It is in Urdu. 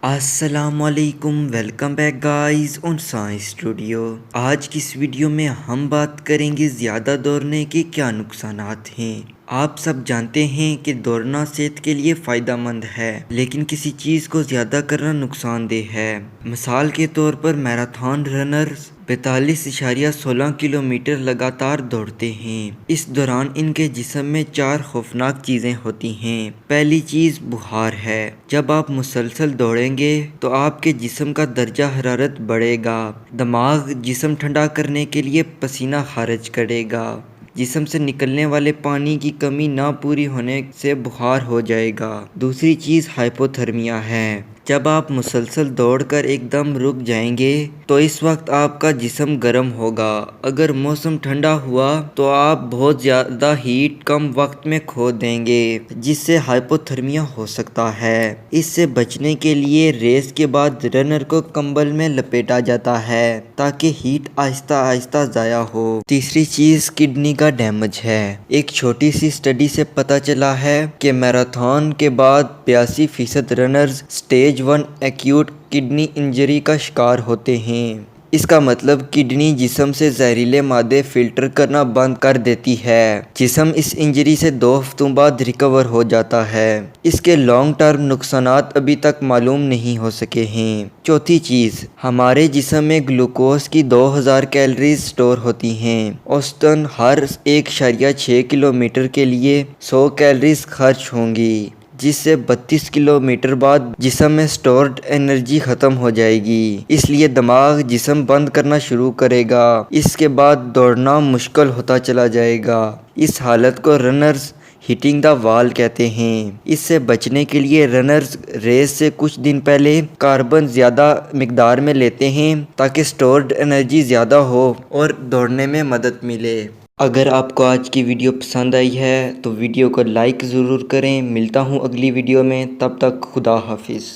السلام علیکم، welcome back guys on science studio. آج کی اس ویڈیو میں ہم بات کریں گے زیادہ دوڑنے کے کیا نقصانات ہیں۔ آپ سب جانتے ہیں کہ دوڑنا صحت کے لیے فائدہ مند ہے، لیکن کسی چیز کو زیادہ کرنا نقصان دہ ہے۔ مثال کے طور پر میراتھن رنرز 42.16 کلومیٹر لگاتار دوڑتے ہیں۔ اس دوران ان کے جسم میں 4 خوفناک چیزیں ہوتی ہیں۔ پہلی چیز بخار ہے۔ جب آپ مسلسل دوڑیں گے تو آپ کے جسم کا درجہ حرارت بڑھے گا۔ دماغ جسم ٹھنڈا کرنے کے لیے پسینہ خارج کرے گا۔ جسم سے نکلنے والے پانی کی کمی نہ پوری ہونے سے بخار ہو جائے گا۔ دوسری چیز ہائپوتھرمیا ہے۔ جب آپ مسلسل دوڑ کر ایک دم رک جائیں گے تو اس وقت آپ کا جسم گرم ہوگا۔ اگر موسم ٹھنڈا ہوا تو آپ بہت زیادہ ہیٹ کم وقت میں کھو دیں گے، جس سے ہائپوتھرمیا ہو سکتا ہے۔ اس سے بچنے کے لیے ریس کے بعد رنر کو کمبل میں لپیٹا جاتا ہے تاکہ ہیٹ آہستہ آہستہ ضائع ہو۔ تیسری چیز کڈنی کا ڈیمیج ہے۔ ایک چھوٹی سی اسٹڈی سے پتہ چلا ہے کہ میراتھن کے بعد 82% runners stage 1 acute kidney injury کا شکار ہوتے ہیں۔ اس کا مطلب کڈنی جسم سے زہریلے مادے فلٹر کرنا بند کر دیتی ہے۔ جسم اس انجری سے 2 ہفتوں بعد ریکور ہو جاتا ہے۔ اس کے لانگ ٹرم نقصانات ابھی تک معلوم نہیں ہو سکے ہیں۔ چوتھی چیز، ہمارے جسم میں گلوکوز کی 2000 کیلوریز سٹور ہوتی ہیں۔ اوسطاً ہر 1.6 کلومیٹر کے لیے 100 کیلوریز خرچ ہوں گی، جس سے 32 کلومیٹر بعد جسم میں سٹورڈ انرجی ختم ہو جائے گی۔ اس لیے دماغ جسم بند کرنا شروع کرے گا۔ اس کے بعد دوڑنا مشکل ہوتا چلا جائے گا۔ اس حالت کو رنرز ہٹنگ دا وال کہتے ہیں۔ اس سے بچنے کے لیے رنرز ریس سے کچھ دن پہلے کاربن زیادہ مقدار میں لیتے ہیں تاکہ سٹورڈ انرجی زیادہ ہو اور دوڑنے میں مدد ملے۔ اگر آپ کو آج کی ویڈیو پسند آئی ہے تو ویڈیو کو لائک ضرور کریں۔ ملتا ہوں اگلی ویڈیو میں، تب تک خدا حافظ۔